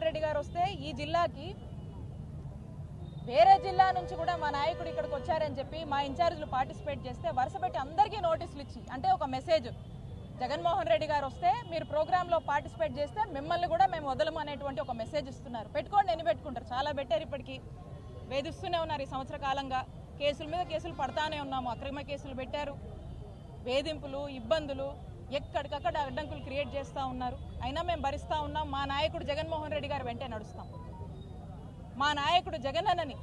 జగన్మోహన్ రెడ్డి గారు వస్తే ఈ జిల్లాకి వేరే జిల్లా నుంచి కూడా మా నాయకుడు ఇక్కడికి వచ్చారని చెప్పి మా ఇన్ఛార్జీలు పార్టిసిపేట్ చేస్తే వరుసపెట్టి అందరికీ నోటీసులు ఇచ్చి అంటే ఒక మెసేజ్ జగన్మోహన్ రెడ్డి గారు వస్తే మీరు ప్రోగ్రాంలో పార్టిసిపేట్ చేస్తే మిమ్మల్ని కూడా మేము వదలము అనేటువంటి ఒక మెసేజ్ ఇస్తున్నారు. పెట్టుకోండి, ఎన్ని పెట్టుకుంటారు, చాలా పెట్టారు. ఇప్పటికీ వేధిస్తూనే ఉన్నారు. ఈ సంవత్సర కాలంగా కేసుల మీద కేసులు పడతానే ఉన్నాము. అక్రమ కేసులు పెట్టారు, వేధింపులు, ఇబ్బందులు, ఎక్కడికక్కడ అడ్డంకులు క్రియేట్ చేస్తూ ఉన్నారు. అయినా మేము భరిస్తూ ఉన్నాం. మా నాయకుడు జగన్మోహన్ రెడ్డి గారు వెంటే నడుస్తాం. మా నాయకుడు జగనన్నని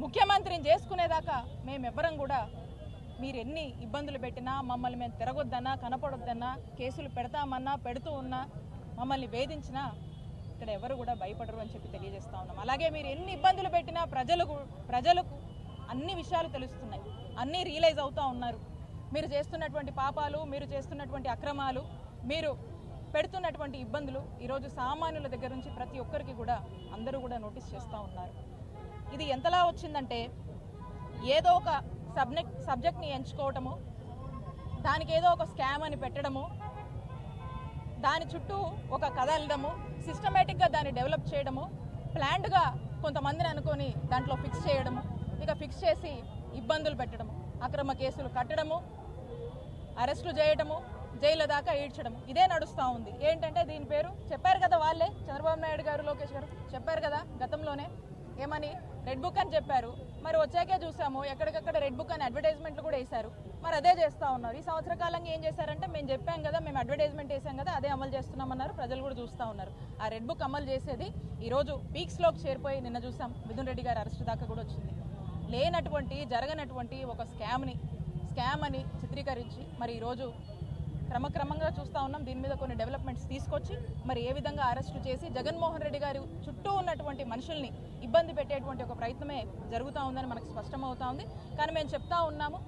ముఖ్యమంత్రిని చేసుకునేదాకా మేమెవ్వరం కూడా మీరు ఎన్ని ఇబ్బందులు పెట్టినా, మమ్మల్ని మేము తిరగొద్దన్నా, కనపడొద్దన్నా, కేసులు పెడతామన్నా, పెడుతూ ఉన్నా, మమ్మల్ని వేధించినా ఇక్కడ ఎవరు కూడా భయపడరు అని చెప్పి తెలియజేస్తూ ఉన్నాం. అలాగే మీరు ఎన్ని ఇబ్బందులు పెట్టినా ప్రజలకు అన్ని విషయాలు తెలుస్తున్నాయి, అన్నీ రియలైజ్ అవుతూ ఉన్నారు. మీరు చేస్తున్నటువంటి పాపాలు, మీరు చేస్తున్నటువంటి అక్రమాలు, మీరు పెడుతున్నటువంటి ఇబ్బందులు ఈరోజు సామాన్యుల దగ్గర నుంచి ప్రతి ఒక్కరికి కూడా అందరూ కూడా నోటీస్ చేస్తూ ఉన్నారు. ఇది ఎంతలా వచ్చిందంటే ఏదో ఒక సబ్జెక్ట్ని ఎంచుకోవటము, దానికి ఏదో ఒక స్కామ్ అని పెట్టడము, దాని చుట్టూ ఒక కథ అల్లడము, సిస్టమేటిక్గా దాన్ని డెవలప్ చేయడము, ప్లాన్డ్గా కొంతమందిని అనుకొని దాంట్లో ఫిక్స్ చేయడము, ఇక ఫిక్స్ చేసి ఇబ్బందులు పెట్టడము, అక్రమ కేసులు కట్టడము, అరెస్టులు చేయడము, జైలు దాకా ఈడ్చడము, ఇదే నడుస్తూ ఉంది. ఏంటంటే దీని పేరు చెప్పారు కదా వాళ్ళే, చంద్రబాబు నాయుడు గారు, లోకేష్ గారు చెప్పారు కదా గతంలోనే, ఏమని రెడ్ బుక్ అని చెప్పారు. మరి వచ్చాకే చూసాము ఎక్కడికక్కడ రెడ్ బుక్ అని అడ్వర్టైజ్మెంట్లు కూడా వేశారు. మరి అదే చేస్తూ ఉన్నారు. ఈ సంవత్సర కాలంగా ఏం చేశారంటే మేము చెప్పాం కదా, మేము అడ్వర్టైజ్మెంట్ వేసాం కదా, అదే అమలు చేస్తున్నామన్నారు. ప్రజలు కూడా చూస్తూ ఉన్నారు. ఆ రెడ్ బుక్ అమలు చేసేది ఈరోజు పీక్స్లోకి చేరిపోయి నిన్న చూసాం మిథున్ రెడ్డి గారు అరెస్ట్ దాకా కూడా వచ్చింది. లేనటువంటి, జరగనటువంటి ఒక స్కామ్ అని చిత్రీకరించి మరి ఈరోజు క్రమక్రమంగా చూస్తూ ఉన్నాం. దీని మీద కొన్ని డెవలప్మెంట్స్ తీసుకొచ్చి మరి ఏ విధంగా అరెస్టు చేసి జగన్మోహన్ రెడ్డి గారు చుట్టూ ఉన్నటువంటి మనుషుల్ని ఇబ్బంది పెట్టేటువంటి ఒక ప్రయత్నమే జరుగుతూ ఉందని మనకు స్పష్టమవుతా ఉంది. కానీ మేము చెప్తా ఉన్నాము,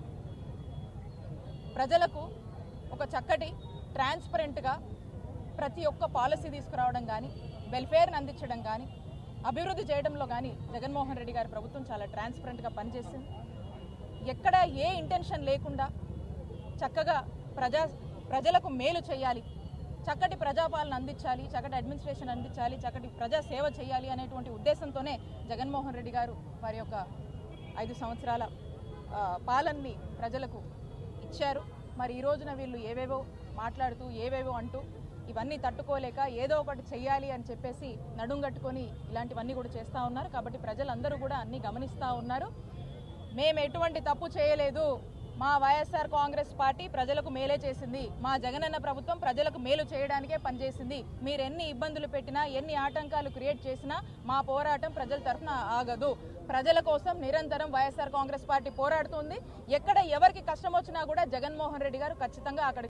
ప్రజలకు ఒక చక్కటి ట్రాన్స్పరెంట్గా ప్రతి ఒక్క పాలసీ తీసుకురావడం కానీ, వెల్ఫేర్ని అందించడం కానీ, అభివృద్ధి చేయడంలో కానీ జగన్మోహన్ రెడ్డి గారి ప్రభుత్వం చాలా ట్రాన్స్పరెంట్గా పనిచేసింది. ఎక్కడ ఏ ఇంటెన్షన్ లేకుండా చక్కగా ప్రజలకు మేలు చేయాలి, చక్కటి ప్రజాపాలన అందించాలి, చక్కటి అడ్మినిస్ట్రేషన్ అందించాలి, చక్కటి ప్రజా సేవ చేయాలి అనేటువంటి ఉద్దేశంతోనే జగన్మోహన్ రెడ్డి గారు వారి యొక్క 5 సంవత్సరాల పాలనని ప్రజలకు ఇచ్చారు. మరి ఈ రోజున వీళ్ళు ఏవేవో మాట్లాడుతూ, ఏవేవో అంటూ, ఇవన్నీ తట్టుకోలేక ఏదో ఒకటి చెయ్యాలి అని చెప్పేసి నడుంగట్టుకొని ఇలాంటివన్నీ కూడా చేస్తూ ఉన్నారు. కాబట్టి ప్రజలందరూ కూడా అన్నీ గమనిస్తూ ఉన్నారు. మేము ఎటువంటి తప్పు చేయలేదు, మా వైఎస్ఆర్ కాంగ్రెస్ పార్టీ ప్రజలకు మేలే చేసింది, మా జగనన్న ప్రభుత్వం ప్రజలకు మేలు చేయడానికే పనిచేసింది. మీరు ఎన్ని ఇబ్బందులు పెట్టినా, ఎన్ని ఆటంకాలు క్రియేట్ చేసినా మా పోరాటం ప్రజల తరఫున ఆగదు. ప్రజల కోసం నిరంతరం వైఎస్ఆర్ కాంగ్రెస్ పార్టీ పోరాడుతుంది. ఎక్కడ ఎవరికి కష్టం వచ్చినా కూడా జగన్మోహన్ రెడ్డి గారు ఖచ్చితంగా అక్కడ